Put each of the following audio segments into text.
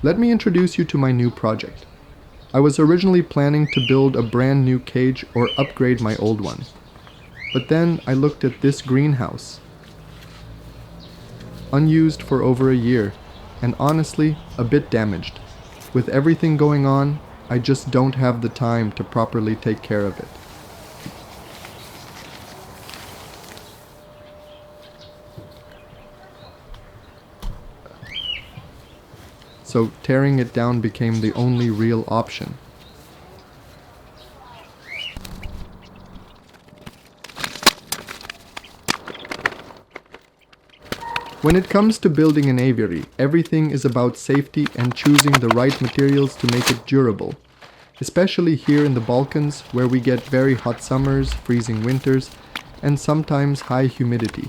Let me introduce you to my new project. I was originally planning to build a brand new cage or upgrade my old one. But then I looked at this greenhouse. Unused for over a year, and honestly, a bit damaged. With everything going on, I just don't have the time to properly take care of it. So tearing it down became the only real option. When it comes to building an aviary, everything is about safety and choosing the right materials to make it durable. Especially here in the Balkans, where we get very hot summers, freezing winters, and sometimes high humidity.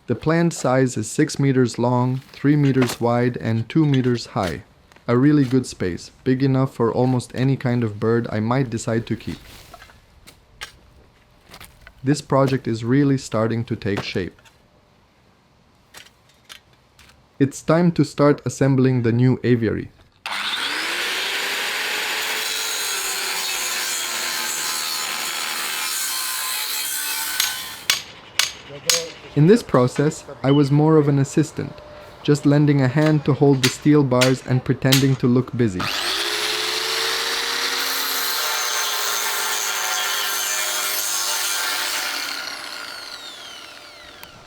The planned size is 6 meters long, 3 meters wide, and 2 meters high. A really good space, big enough for almost any kind of bird I might decide to keep. This project is really starting to take shape. It's time to start assembling the new aviary. In this process, I was more of an assistant, just lending a hand to hold the steel bars and pretending to look busy.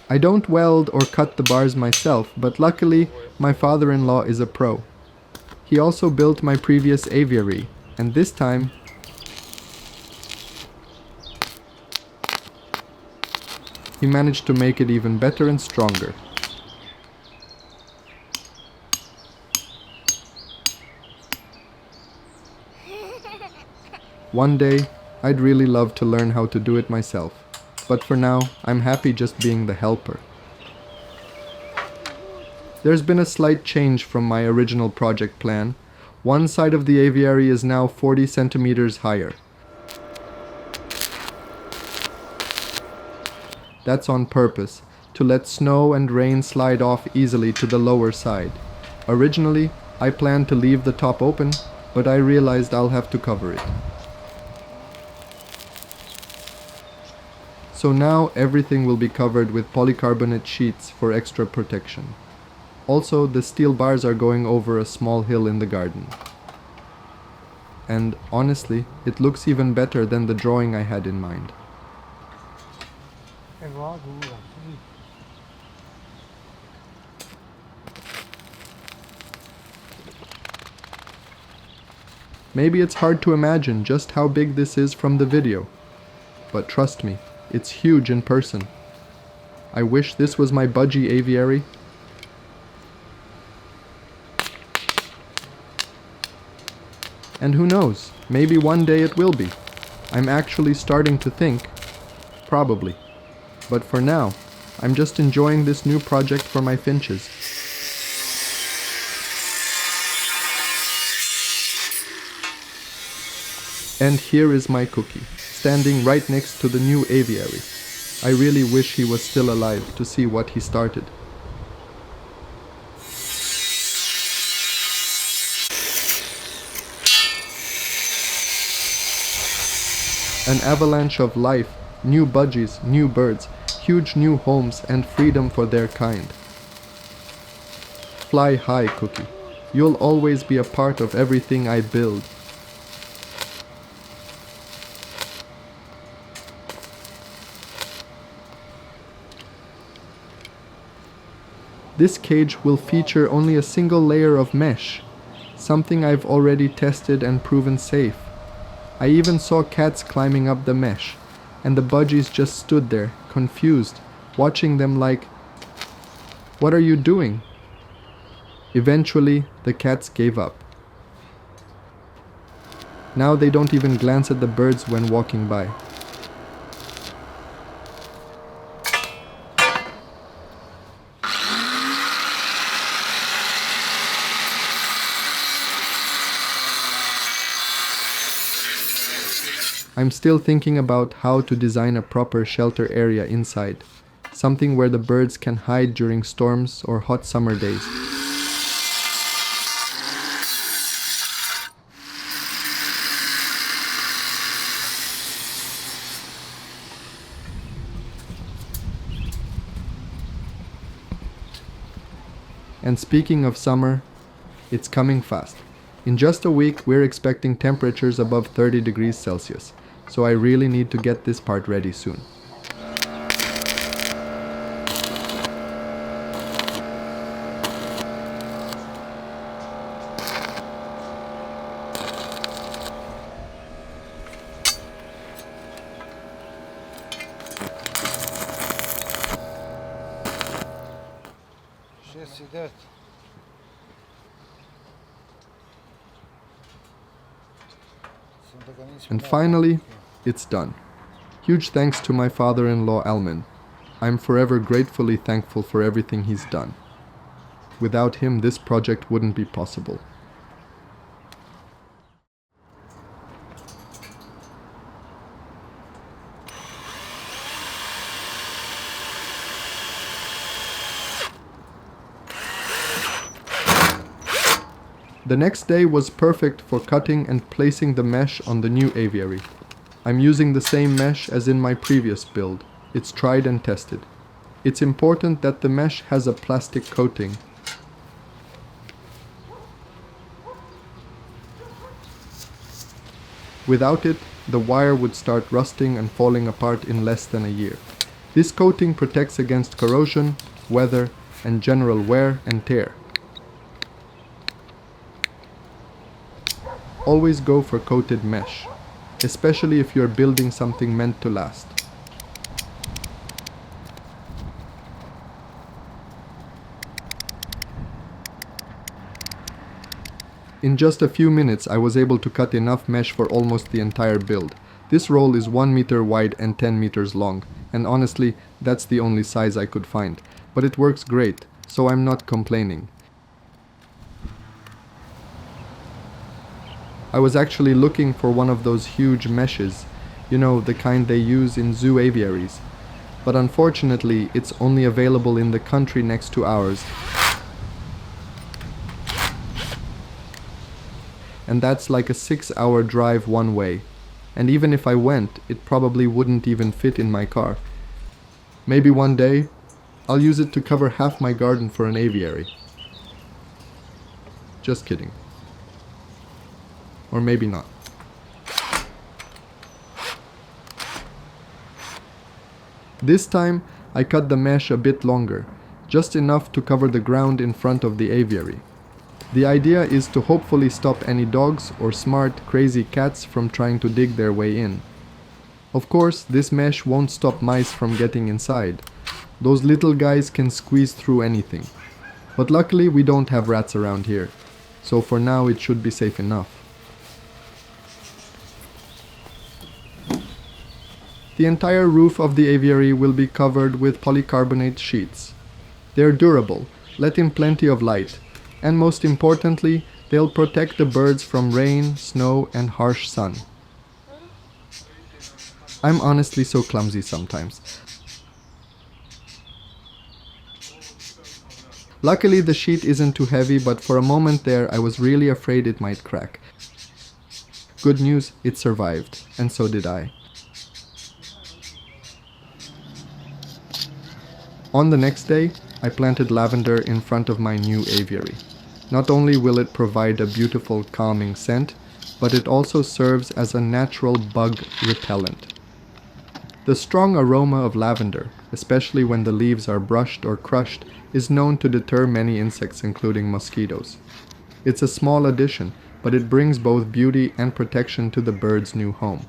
I don't weld or cut the bars myself, but luckily my father-in-law is a pro. He also built my previous aviary, and this time he managed to make it even better and stronger. One day, I'd really love to learn how to do it myself, but for now, I'm happy just being the helper. There's been a slight change from my original project plan. One side of the aviary is now 40 centimeters higher. That's on purpose, to let snow and rain slide off easily to the lower side. Originally, I planned to leave the top open, but I realized I'll have to cover it. So now everything will be covered with polycarbonate sheets for extra protection. Also, the steel bars are going over a small hill in the garden. And honestly, it looks even better than the drawing I had in mind. Maybe it's hard to imagine just how big this is from the video, but trust me, it's huge in person. I wish this was my budgie aviary. And who knows, maybe one day it will be. I'm actually starting to think, probably. But for now, I'm just enjoying this new project for my finches. And here is my cookie, standing right next to the new aviary. I really wish he was still alive to see what he started. An avalanche of life, new budgies, new birds, huge new homes, and freedom for their kind. Fly high, Cookie. You'll always be a part of everything I build. This cage will feature only a single layer of mesh, something I've already tested and proven safe. I even saw cats climbing up the mesh, and the budgies just stood there, confused, watching them like, "What are you doing?" Eventually, the cats gave up. Now they don't even glance at the birds when walking by. I'm still thinking about how to design a proper shelter area inside, something where the birds can hide during storms or hot summer days. And speaking of summer, it's coming fast. In just a week, we're expecting temperatures above 30 degrees Celsius, so I really need to get this part ready soon. And finally, it's done. Huge thanks to my father-in-law Alen. I'm forever gratefully thankful for everything he's done. Without him, this project wouldn't be possible. The next day was perfect for cutting and placing the mesh on the new aviary. I'm using the same mesh as in my previous build. It's tried and tested. It's important that the mesh has a plastic coating. Without it, the wire would start rusting and falling apart in less than a year. This coating protects against corrosion, weather, and general wear and tear. Always go for coated mesh, especially if you're building something meant to last. In just a few minutes, I was able to cut enough mesh for almost the entire build. This roll is 1 meter wide and 10 meters long, and honestly, that's the only size I could find. But it works great, so I'm not complaining. I was actually looking for one of those huge meshes, you know, the kind they use in zoo aviaries. But unfortunately, it's only available in the country next to ours. And that's like a 6-hour drive one way. And even if I went, it probably wouldn't even fit in my car. Maybe one day, I'll use it to cover half my garden for an aviary. Just kidding. Or maybe not. This time, I cut the mesh a bit longer, just enough to cover the ground in front of the aviary. The idea is to hopefully stop any dogs or smart, crazy cats from trying to dig their way in. Of course, this mesh won't stop mice from getting inside. Those little guys can squeeze through anything. But luckily, we don't have rats around here, so for now it should be safe enough. The entire roof of the aviary will be covered with polycarbonate sheets. They're durable, let in plenty of light, and most importantly, they'll protect the birds from rain, snow, and harsh sun. I'm honestly so clumsy sometimes. Luckily, the sheet isn't too heavy, but for a moment there, I was really afraid it might crack. Good news, it survived, and so did I. On the next day, I planted lavender in front of my new aviary. Not only will it provide a beautiful, calming scent, but it also serves as a natural bug repellent. The strong aroma of lavender, especially when the leaves are brushed or crushed, is known to deter many insects, including mosquitoes. It's a small addition, but it brings both beauty and protection to the bird's new home.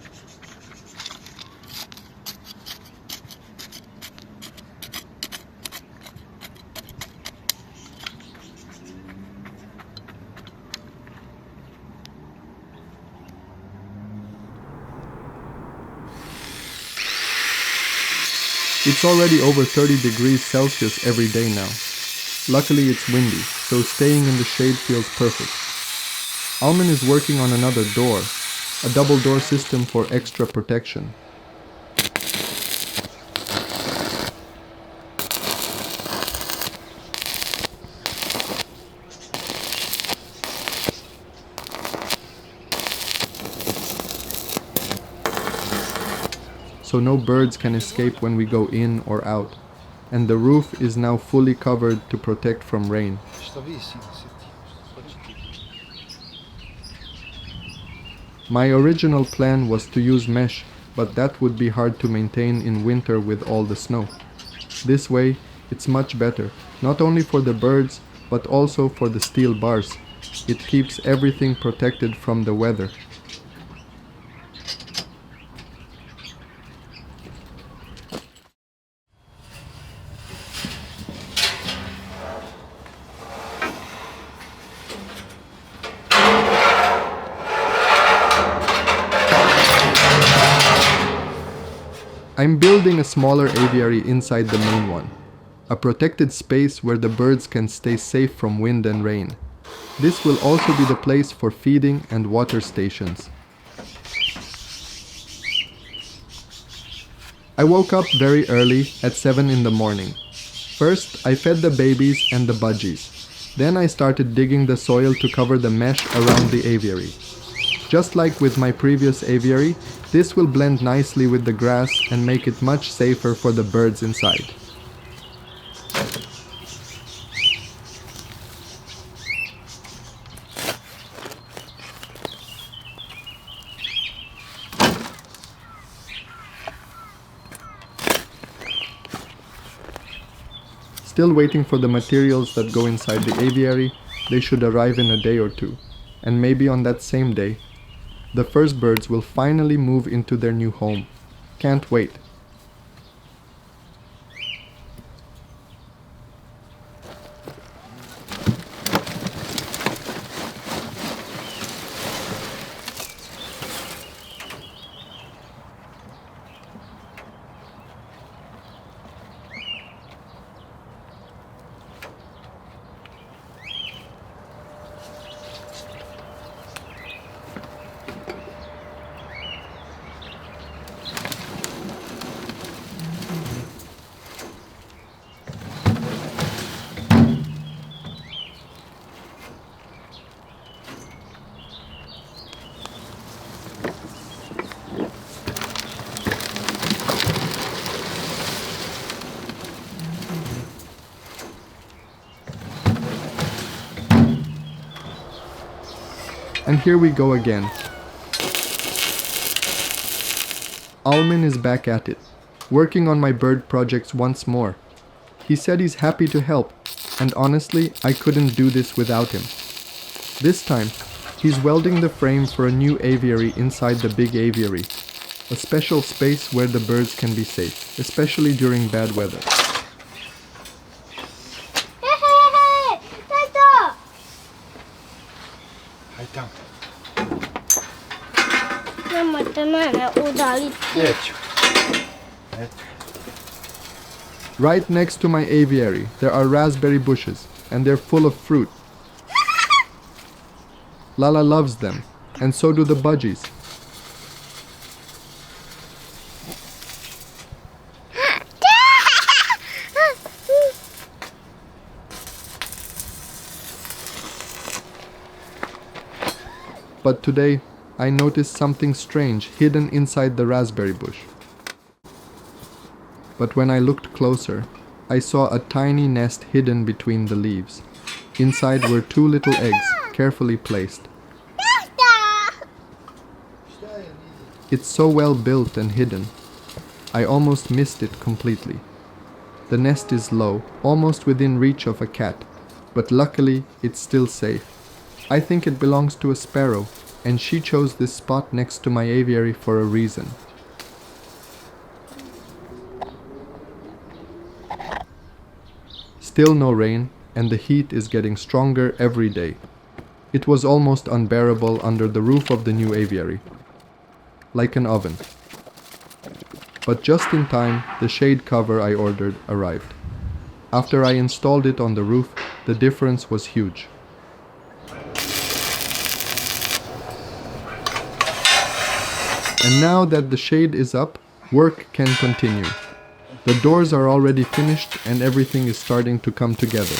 It's already over 30 degrees Celsius every day now. Luckily it's windy, so staying in the shade feels perfect. Alen is working on another door, a double door system for extra protection. So no birds can escape when we go in or out, and the roof is now fully covered to protect from rain. My original plan was to use mesh, but that would be hard to maintain in winter with all the snow. This way, it's much better, not only for the birds, but also for the steel bars. It keeps everything protected from the weather. I'm building a smaller aviary inside the main one, a protected space where the birds can stay safe from wind and rain. This will also be the place for feeding and water stations. I woke up very early at 7 in the morning. First, I fed the babies and the budgies. Then I started digging the soil to cover the mesh around the aviary. Just like with my previous aviary, this will blend nicely with the grass and make it much safer for the birds inside. Still waiting for the materials that go inside the aviary. They should arrive in a day or two, and maybe on that same day, the first birds will finally move into their new home. Can't wait. And here we go again. Alen is back at it, working on my bird projects once more. He said he's happy to help, and honestly, I couldn't do this without him. This time, he's welding the frame for a new aviary inside the big aviary, a special space where the birds can be safe, especially during bad weather. Right next to my aviary, there are raspberry bushes, and they're full of fruit. Lala loves them, and so do the budgies. But today, I noticed something strange hidden inside the raspberry bush. But when I looked closer, I saw a tiny nest hidden between the leaves. Inside were 2 little eggs, carefully placed. It's so well built and hidden. I almost missed it completely. The nest is low, almost within reach of a cat, but luckily it's still safe. I think it belongs to a sparrow, and she chose this spot next to my aviary for a reason. Still no rain, and the heat is getting stronger every day. It was almost unbearable under the roof of the new aviary, like an oven. But just in time, the shade cover I ordered arrived. After I installed it on the roof, the difference was huge. And now that the shade is up, work can continue. The doors are already finished and everything is starting to come together.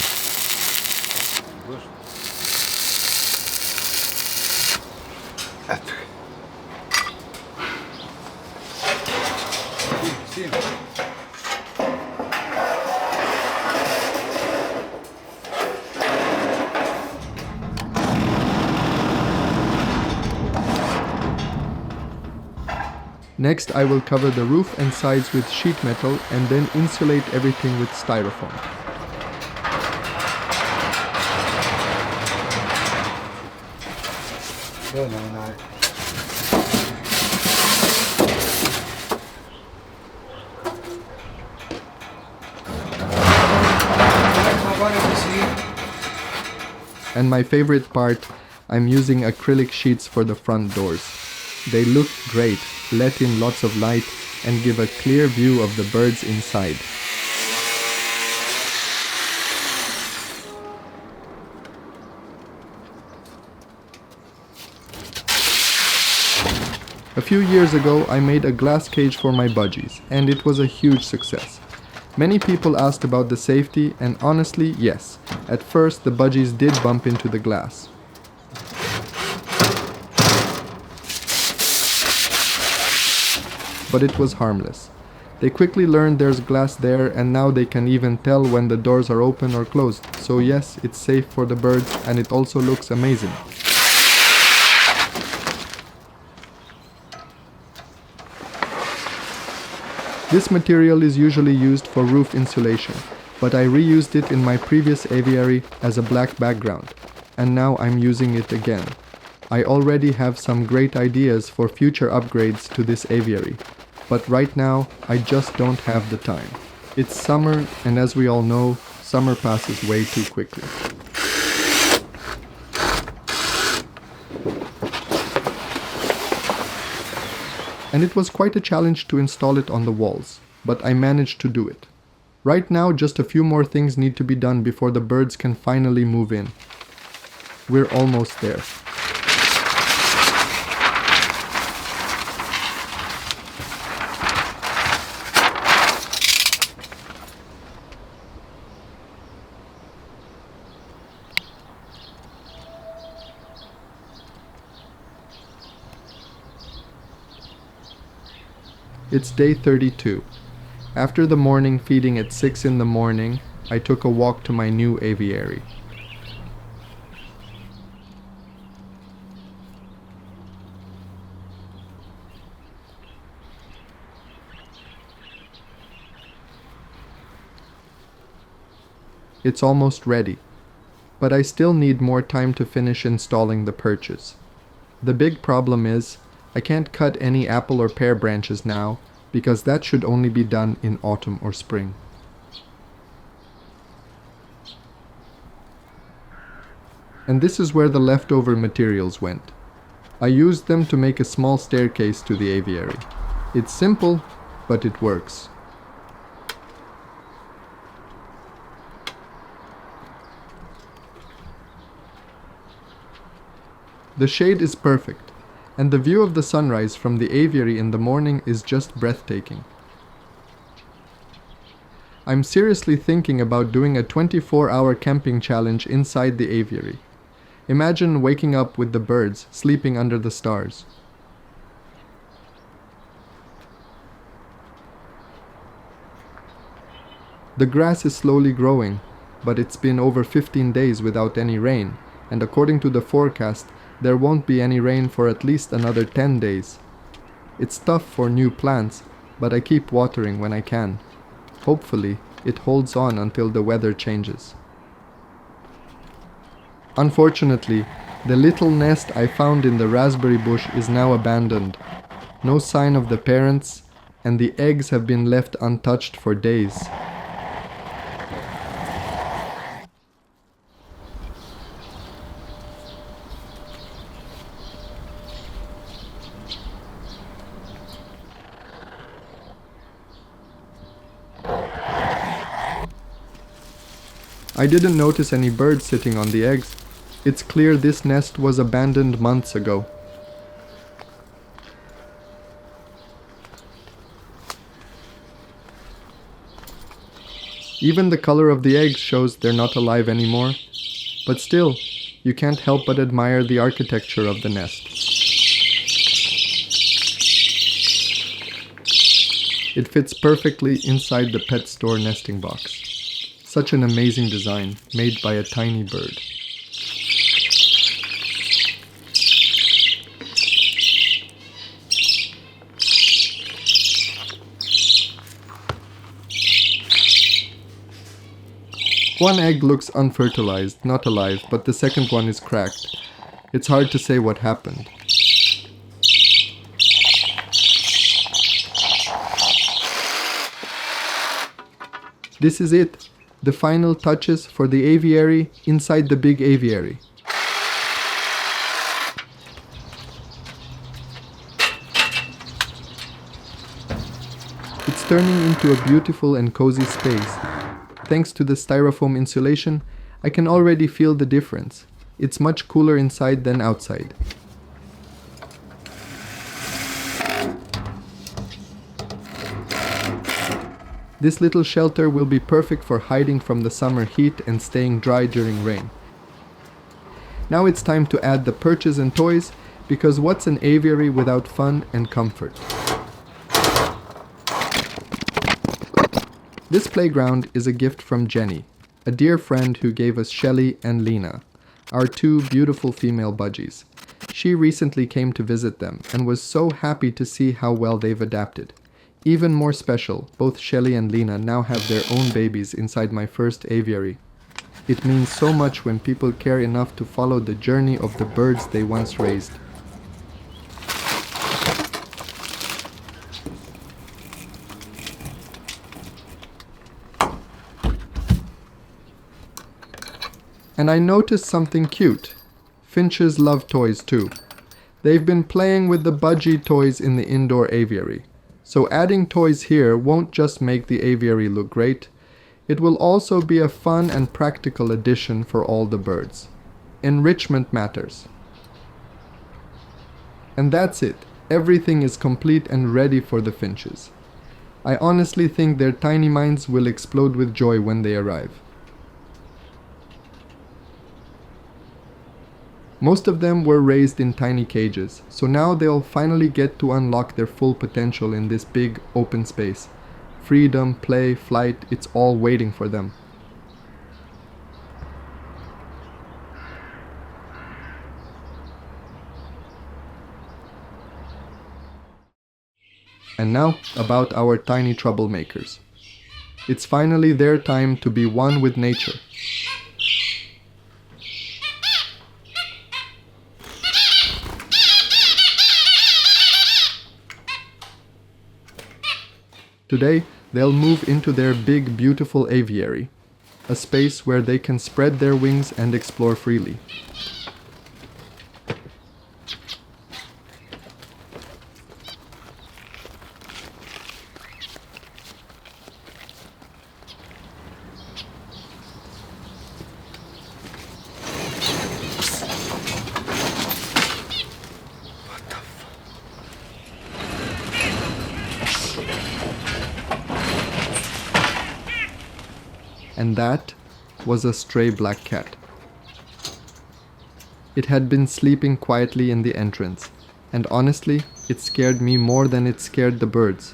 Next, I will cover the roof and sides with sheet metal and then insulate everything with styrofoam. And my favorite part, I'm using acrylic sheets for the front doors. They look great, let in lots of light, and give a clear view of the birds inside. A few years ago, I made a glass cage for my budgies, and it was a huge success. Many people asked about the safety, and honestly, yes. At first, the budgies did bump into the glass. But it was harmless. They quickly learned there's glass there, and now they can even tell when the doors are open or closed. So yes, it's safe for the birds, and it also looks amazing. This material is usually used for roof insulation, but I reused it in my previous aviary as a black background, and now I'm using it again. I already have some great ideas for future upgrades to this aviary, but right now I just don't have the time. It's summer, and as we all know, summer passes way too quickly. And it was quite a challenge to install it on the walls, but I managed to do it. Right now, just a few more things need to be done before the birds can finally move in. We're almost there. It's day 32. After the morning feeding at 6 in the morning, I took a walk to my new aviary. It's almost ready, but I still need more time to finish installing the perches. The big problem is, I can't cut any apple or pear branches now, because that should only be done in autumn or spring. And this is where the leftover materials went. I used them to make a small staircase to the aviary. It's simple, but it works. The shade is perfect, and the view of the sunrise from the aviary in the morning is just breathtaking. I'm seriously thinking about doing a 24-hour camping challenge inside the aviary. Imagine waking up with the birds sleeping under the stars. The grass is slowly growing, but it's been over 15 days without any rain, and according to the forecast, there won't be any rain for at least another 10 days. It's tough for new plants, but I keep watering when I can. Hopefully, it holds on until the weather changes. Unfortunately, the little nest I found in the raspberry bush is now abandoned. No sign of the parents, and the eggs have been left untouched for days. I didn't notice any birds sitting on the eggs. It's clear this nest was abandoned months ago. Even the color of the eggs shows they're not alive anymore. But still, you can't help but admire the architecture of the nest. It fits perfectly inside the pet store nesting box. Such an amazing design, made by a tiny bird. One egg looks unfertilized, not alive, but the second one is cracked. It's hard to say what happened. This is it, the final touches for the aviary inside the big aviary. It's turning into a beautiful and cozy space. Thanks to the styrofoam insulation, I can already feel the difference. It's much cooler inside than outside. This little shelter will be perfect for hiding from the summer heat and staying dry during rain. Now it's time to add the perches and toys, because what's an aviary without fun and comfort? This playground is a gift from Jenny, a dear friend who gave us Shelly and Lena, our two beautiful female budgies. She recently came to visit them and was so happy to see how well they've adapted. Even more special, both Shelly and Lena now have their own babies inside my first aviary. It means so much when people care enough to follow the journey of the birds they once raised. And I noticed something cute. Finches love toys too. They've been playing with the budgie toys in the indoor aviary. So adding toys here won't just make the aviary look great, it will also be a fun and practical addition for all the birds. Enrichment matters. And that's it. Everything is complete and ready for the finches. I honestly think their tiny minds will explode with joy when they arrive. Most of them were raised in tiny cages, so now they'll finally get to unlock their full potential in this big, open space. Freedom, play, flight, it's all waiting for them. And now, about our tiny troublemakers. It's finally their time to be one with nature. Today, they'll move into their big, beautiful aviary, a space where they can spread their wings and explore freely. And that was a stray black cat. It had been sleeping quietly in the entrance, and honestly, it scared me more than it scared the birds.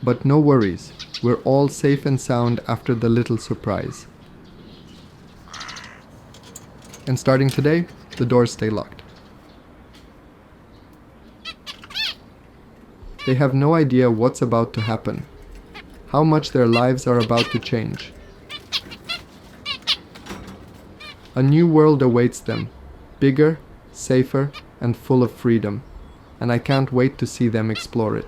But no worries, we're all safe and sound after the little surprise. And starting today, the doors stay locked. They have no idea what's about to happen, how much their lives are about to change. A new world awaits them, bigger, safer, and full of freedom, and I can't wait to see them explore it.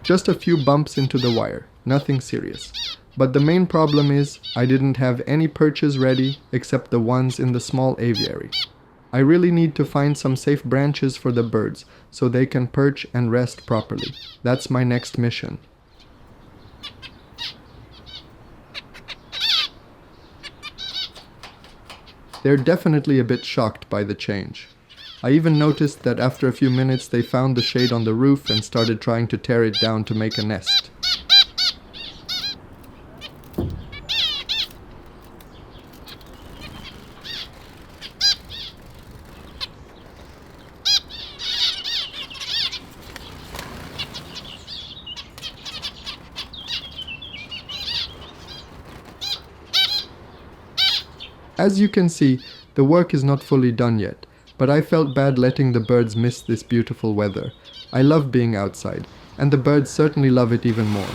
Just a few bumps into the wire, nothing serious. But the main problem is I didn't have any perches ready except the ones in the small aviary. I really need to find some safe branches for the birds so they can perch and rest properly. That's my next mission. They're definitely a bit shocked by the change. I even noticed that after a few minutes they found the shade on the roof and started trying to tear it down to make a nest. As you can see, the work is not fully done yet, but I felt bad letting the birds miss this beautiful weather. I love being outside, and the birds certainly love it even more.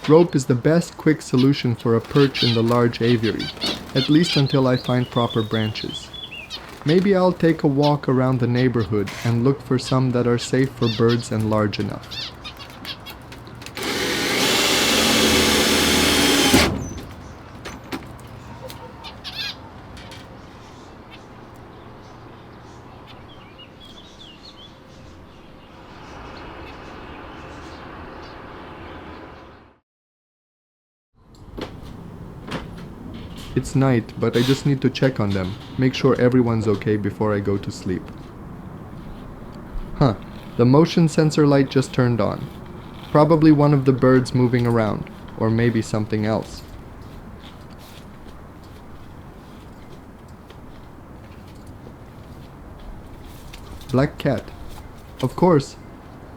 Rope is the best quick solution for a perch in the large aviary, at least until I find proper branches. Maybe I'll take a walk around the neighborhood and look for some that are safe for birds and large enough. It's night, but I just need to check on them, make sure everyone's okay before I go to sleep. The motion sensor light just turned on. Probably one of the birds moving around, or maybe something else. Black cat. Of course,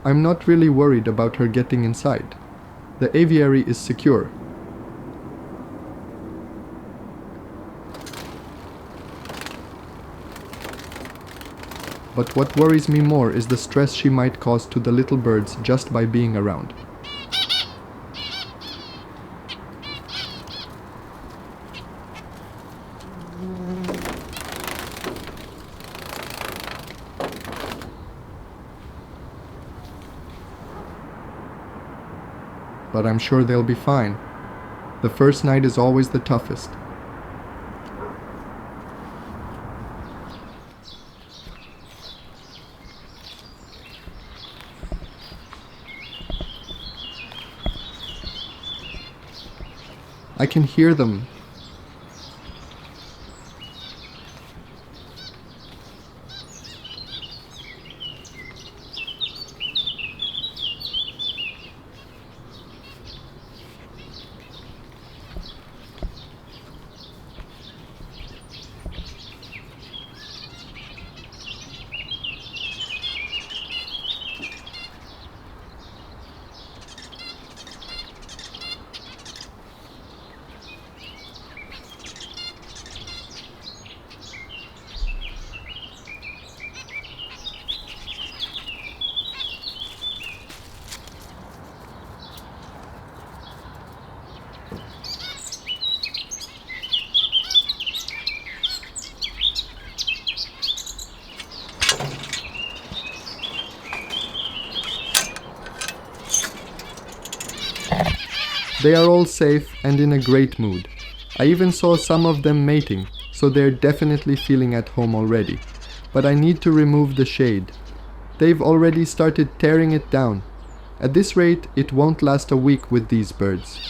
I'm not really worried about her getting inside. The aviary is secure. But what worries me more is the stress she might cause to the little birds just by being around. But I'm sure they'll be fine. The first night is always the toughest. I can hear them. They are all safe and in a great mood. I even saw some of them mating, so they're definitely feeling at home already. But I need to remove the shade. They've already started tearing it down. At this rate, it won't last a week with these birds.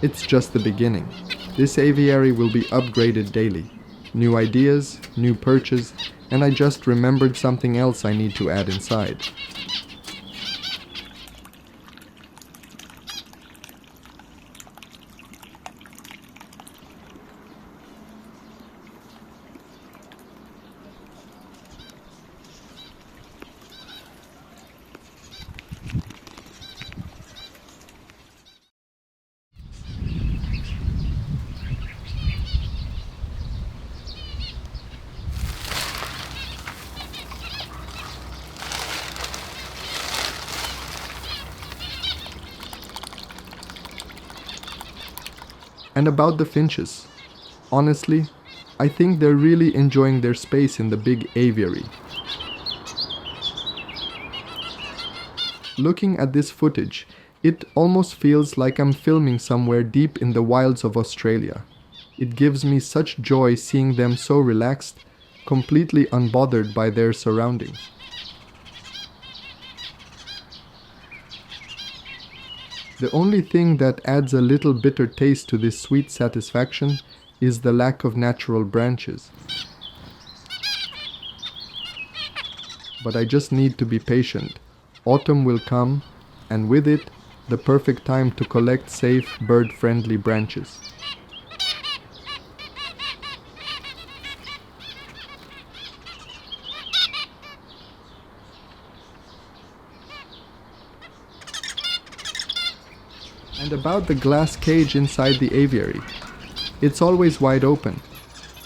It's just the beginning. This aviary will be upgraded daily. new ideas, new perches, and I just remembered something else I need to add inside. And about the finches. Honestly, I think they're really enjoying their space in the big aviary. Looking at this footage, it almost feels like I'm filming somewhere deep in the wilds of Australia. It gives me such joy seeing them so relaxed, completely unbothered by their surroundings. The only thing that adds a little bitter taste to this sweet satisfaction is the lack of natural branches. But I just need to be patient. Autumn will come, and with it, the perfect time to collect safe, bird-friendly branches. And about the glass cage inside the aviary. It's always wide open.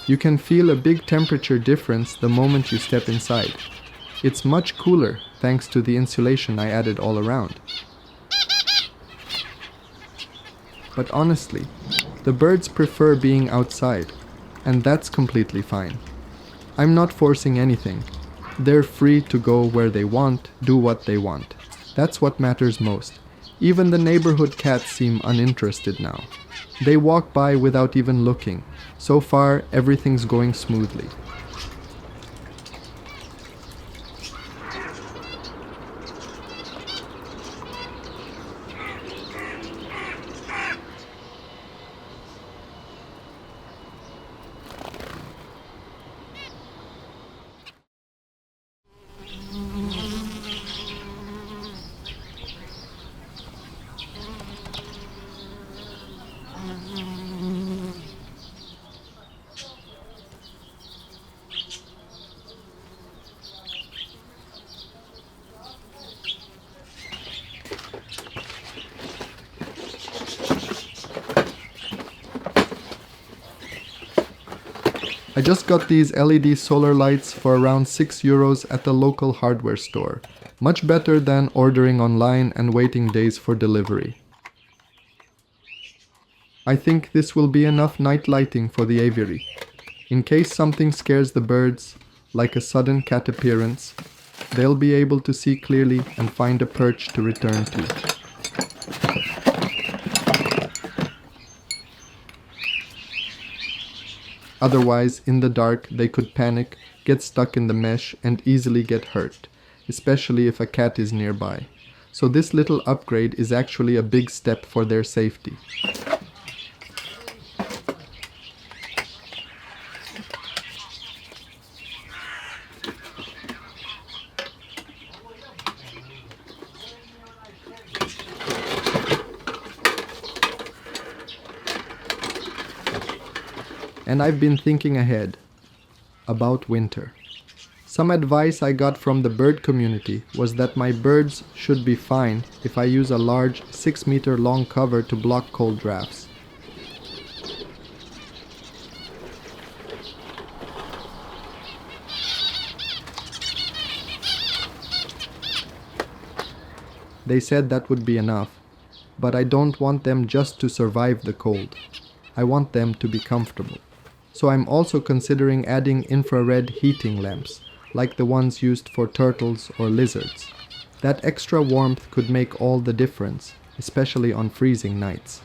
You can feel a big temperature difference the moment you step inside. It's much cooler thanks to the insulation I added all around. But honestly, the birds prefer being outside, and that's completely fine. I'm not forcing anything. They're free to go where they want, do what they want. That's what matters most. Even the neighborhood cats seem uninterested now. They walk by without even looking. So far, everything's going smoothly. I just got these LED solar lights for around €6 at the local hardware store. Much better than ordering online and waiting days for delivery. I think this will be enough night lighting for the aviary. In case something scares the birds, like a sudden cat appearance, they'll be able to see clearly and find a perch to return to. Otherwise, in the dark, they could panic, get stuck in the mesh, and easily get hurt, especially if a cat is nearby. So this little upgrade is actually a big step for their safety. And I've been thinking ahead about winter. Some advice I got from the bird community was that my birds should be fine if I use a large 6-meter long cover to block cold drafts. They said that would be enough, but I don't want them just to survive the cold. I want them to be comfortable. So I'm also considering adding infrared heating lamps, like the ones used for turtles or lizards. That extra warmth could make all the difference, especially on freezing nights.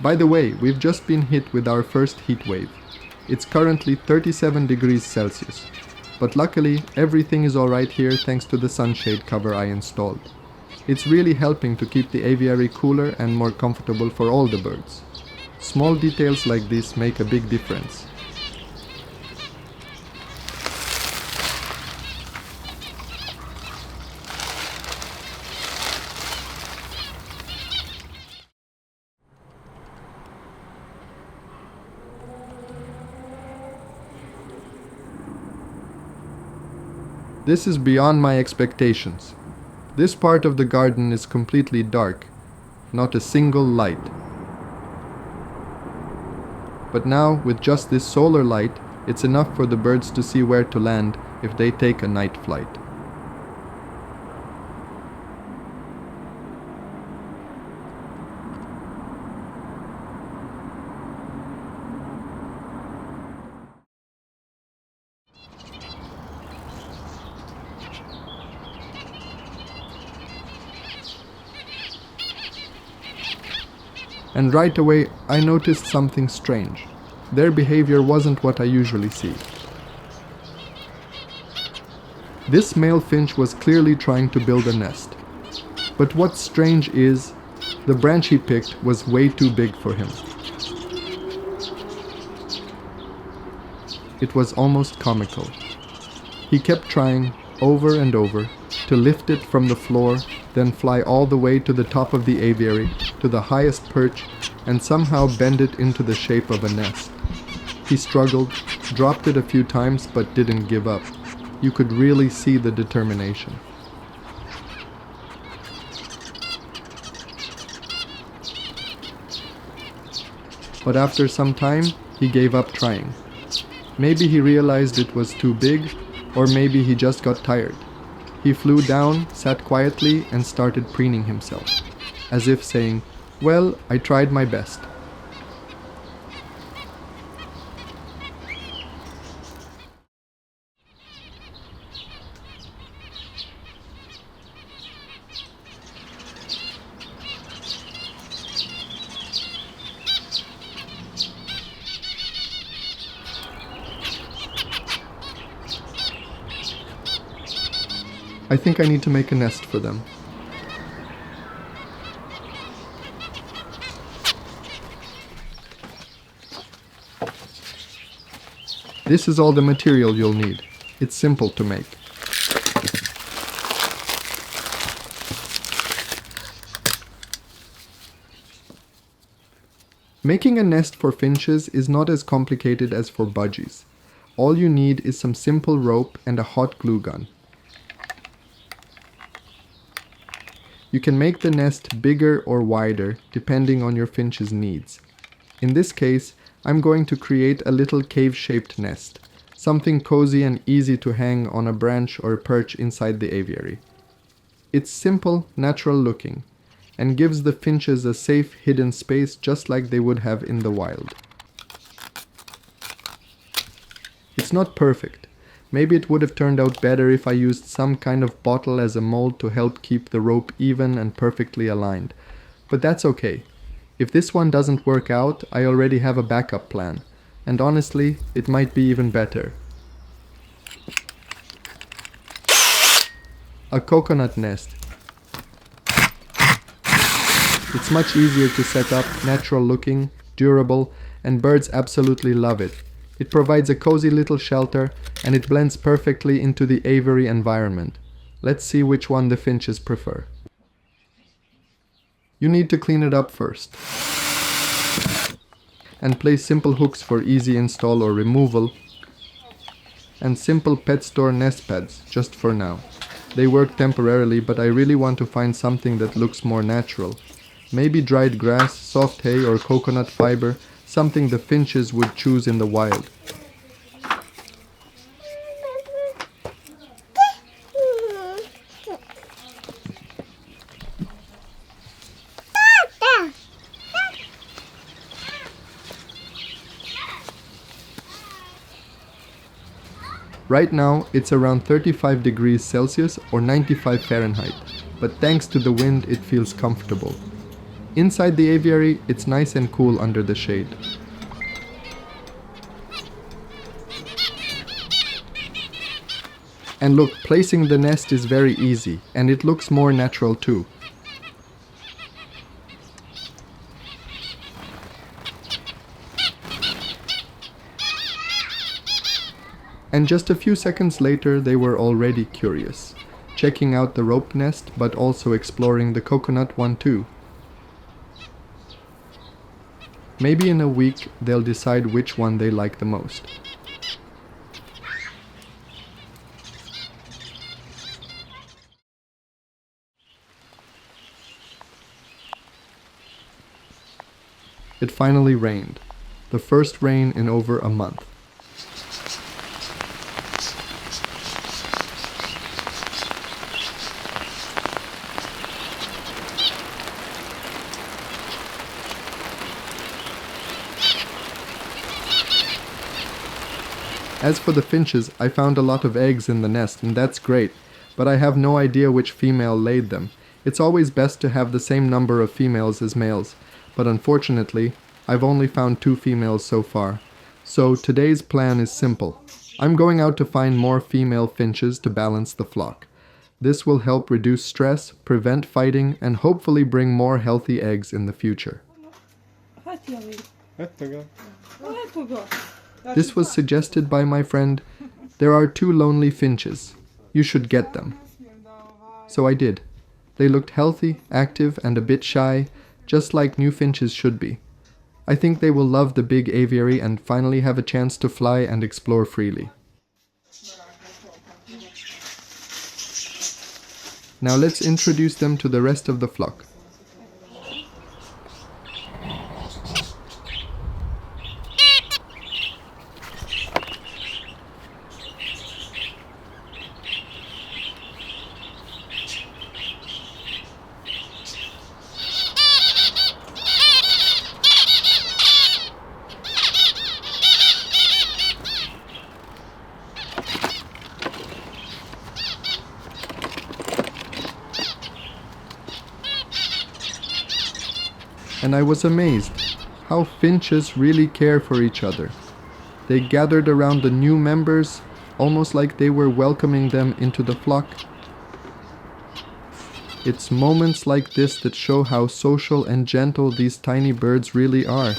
By the way, we've just been hit with our first heat wave. It's currently 37 degrees Celsius. But luckily, everything is alright here thanks to the sunshade cover I installed. It's really helping to keep the aviary cooler and more comfortable for all the birds. Small details like this make a big difference. This is beyond my expectations. This part of the garden is completely dark, not a single light. But now, with just this solar light, it's enough for the birds to see where to land if they take a night flight. And right away I noticed something strange. Their behavior wasn't what I usually see. This male finch was clearly trying to build a nest. But what's strange is, the branch he picked was way too big for him. It was almost comical. He kept trying, over and over, to lift it from the floor, then fly all the way to the top of the aviary, to the highest perch, and somehow bend it into the shape of a nest. He struggled, dropped it a few times, but didn't give up. You could really see the determination. But after some time, he gave up trying. Maybe he realized it was too big, or maybe he just got tired. He flew down, sat quietly, and started preening himself, as if saying, "Well, I tried my best." I think I need to make a nest for them. This is all the material you'll need. It's simple to make. Making a nest for finches is not as complicated as for budgies. All you need is some simple rope and a hot glue gun. You can make the nest bigger or wider depending on your finch's needs. In this case, I'm going to create a little cave-shaped nest, something cozy and easy to hang on a branch or a perch inside the aviary. It's simple, natural looking, and gives the finches a safe hidden space just like they would have in the wild. It's not perfect. Maybe it would have turned out better if I used some kind of bottle as a mold to help keep the rope even and perfectly aligned. But that's okay. If this one doesn't work out, I already have a backup plan. And honestly, it might be even better. A coconut nest. It's much easier to set up, natural looking, durable, and birds absolutely love it. It provides a cozy little shelter, and it blends perfectly into the aviary environment. Let's see which one the finches prefer. You need to clean it up first. And place simple hooks for easy install or removal. And simple pet store nest pads, just for now. They work temporarily, but I really want to find something that looks more natural. Maybe dried grass, soft hay, or coconut fiber, something the finches would choose in the wild. Right now it's around 35 degrees Celsius or 95 Fahrenheit, but thanks to the wind it feels comfortable. Inside the aviary it's nice and cool under the shade. And look, placing the nest is very easy, and it looks more natural too. And just a few seconds later they were already curious, checking out the rope nest but also exploring the coconut one too. Maybe in a week they'll decide which one they like the most. It finally rained, the first rain in over a month. As for the finches, I found a lot of eggs in the nest, and that's great, but I have no idea which female laid them. It's always best to have the same number of females as males, but unfortunately, I've only found 2 females so far. So today's plan is simple. I'm going out to find more female finches to balance the flock. This will help reduce stress, prevent fighting, and hopefully bring more healthy eggs in the future. This was suggested by my friend. There are 2 lonely finches. You should get them. So I did. They looked healthy, active, and a bit shy, just like new finches should be. I think they will love the big aviary and finally have a chance to fly and explore freely. Now let's introduce them to the rest of the flock. And I was amazed how finches really care for each other. They gathered around the new members, almost like they were welcoming them into the flock. It's moments like this that show how social and gentle these tiny birds really are.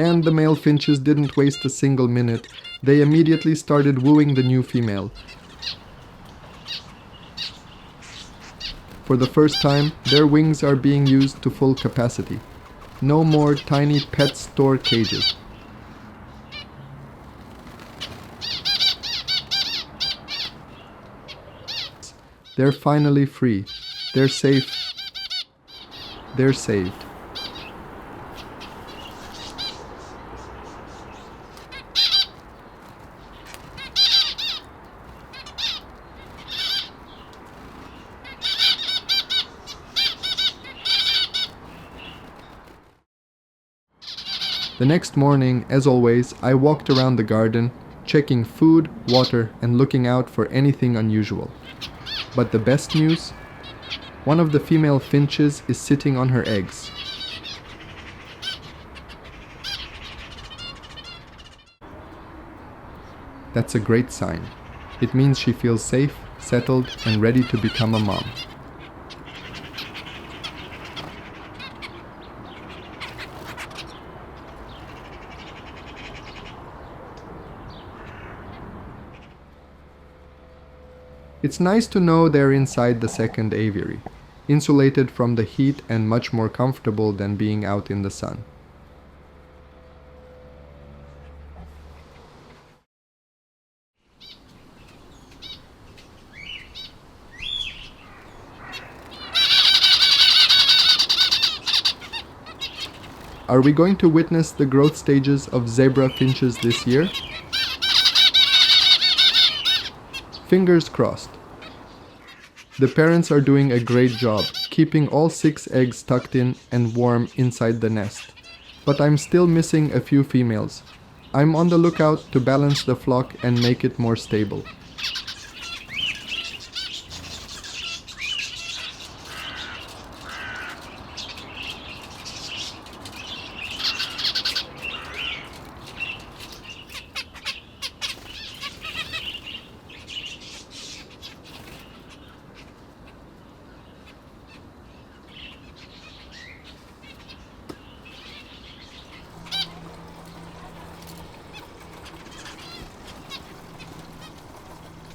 And the male finches didn't waste a single minute. They immediately started wooing the new female. For the first time, their wings are being used to full capacity. No more tiny pet store cages. They're finally free. They're safe. They're saved. The next morning, as always, I walked around the garden, checking food, water, and looking out for anything unusual. But the best news? One of the female finches is sitting on her eggs. That's a great sign. It means she feels safe, settled, and ready to become a mom. It's nice to know they're inside the second aviary, insulated from the heat and much more comfortable than being out in the sun. Are we going to witness the growth stages of zebra finches this year? Fingers crossed. The parents are doing a great job, keeping all 6 eggs tucked in and warm inside the nest. But I'm still missing a few females. I'm on the lookout to balance the flock and make it more stable.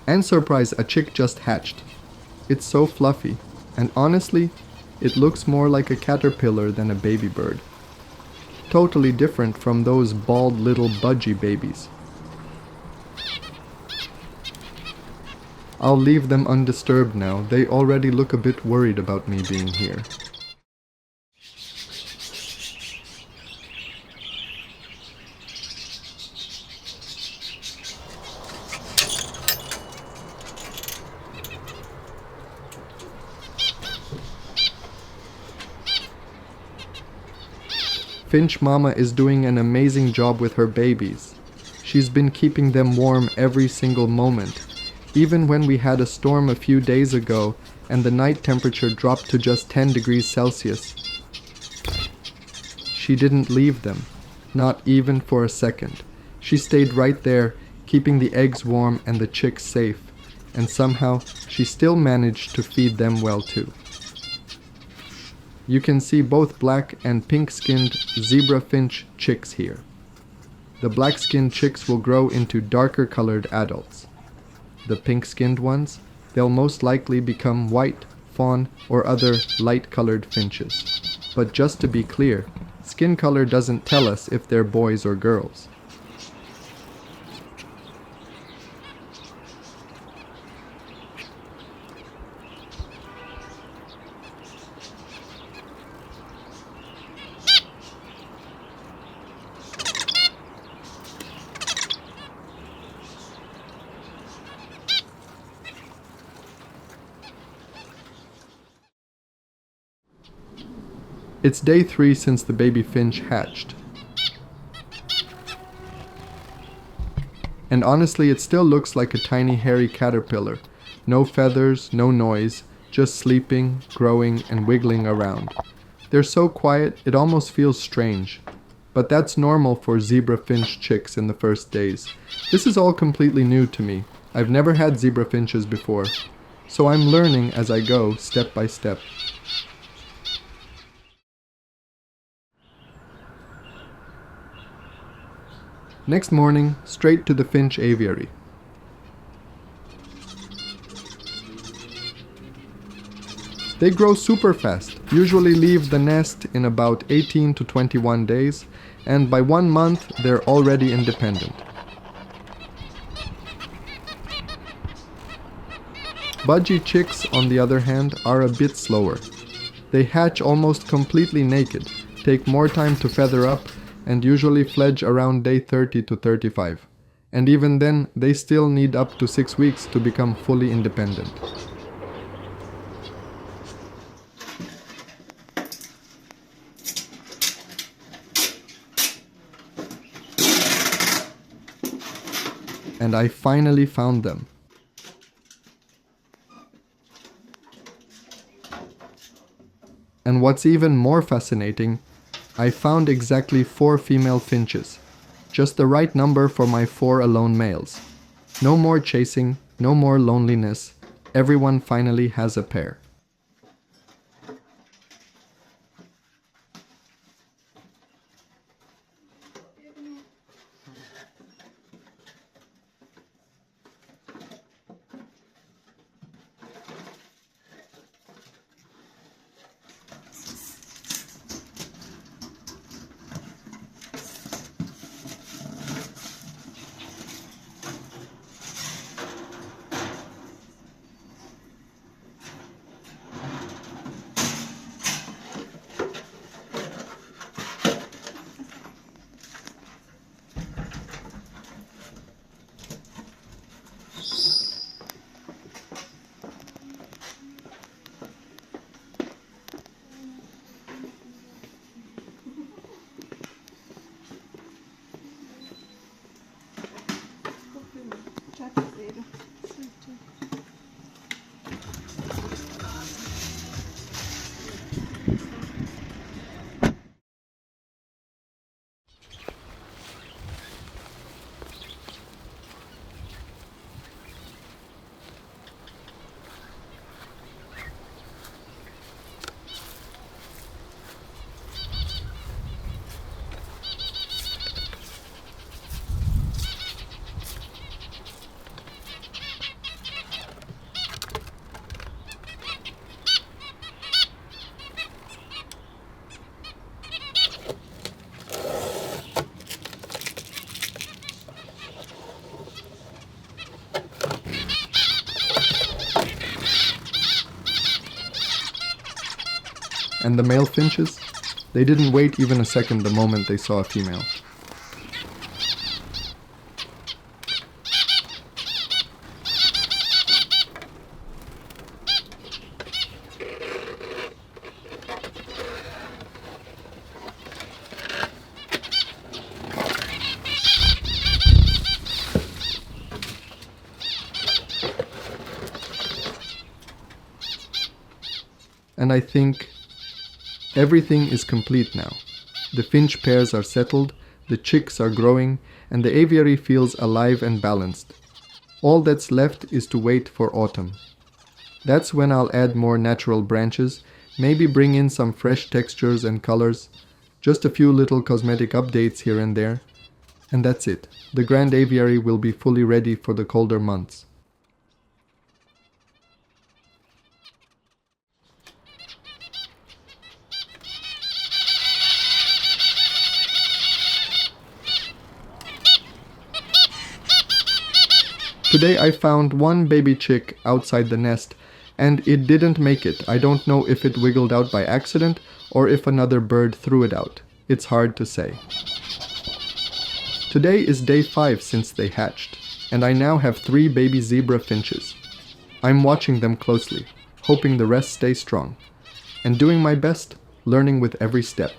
And surprise, a chick just hatched. It's so fluffy, and honestly, it looks more like a caterpillar than a baby bird. Totally different from those bald little budgie babies. I'll leave them undisturbed now. They already look a bit worried about me being here. Finch Mama is doing an amazing job with her babies. She's been keeping them warm every single moment, even when we had a storm a few days ago and the night temperature dropped to just 10 degrees Celsius. She didn't leave them, not even for a second. She stayed right there, keeping the eggs warm and the chicks safe, and somehow she still managed to feed them well too. You can see both black and pink-skinned zebra finch chicks here. The black-skinned chicks will grow into darker-colored adults. The pink-skinned ones, they'll most likely become white, fawn, or other light-colored finches. But just to be clear, skin color doesn't tell us if they're boys or girls. It's day 3 since the baby finch hatched. And honestly, it still looks like a tiny hairy caterpillar. No feathers, no noise, just sleeping, growing, and wiggling around. They're so quiet, it almost feels strange. But that's normal for zebra finch chicks in the first days. This is all completely new to me. I've never had zebra finches before. So I'm learning as I go, step by step. Next morning, straight to the Finch Aviary. They grow super fast, usually leave the nest in about 18 to 21 days, and by 1 month they're already independent. Budgie chicks, on the other hand, are a bit slower. They hatch almost completely naked, take more time to feather up, and usually fledge around day 30 to 35. And even then, they still need up to 6 weeks to become fully independent. And I finally found them. And what's even more fascinating, I found exactly 4 female finches, just the right number for my 4 alone males. No more chasing, no more loneliness, everyone finally has a pair. And the male finches? They didn't wait even a second the moment they saw a female. And I think everything is complete now. The finch pairs are settled, the chicks are growing, and the aviary feels alive and balanced. All that's left is to wait for autumn. That's when I'll add more natural branches, maybe bring in some fresh textures and colors, just a few little cosmetic updates here and there, and that's it. The grand aviary will be fully ready for the colder months. Today I found one baby chick outside the nest, and it didn't make it. I don't know if it wiggled out by accident or if another bird threw it out. It's hard to say. Today is day 5 since they hatched, and I now have 3 baby zebra finches. I'm watching them closely, hoping the rest stay strong, and doing my best, learning with every step.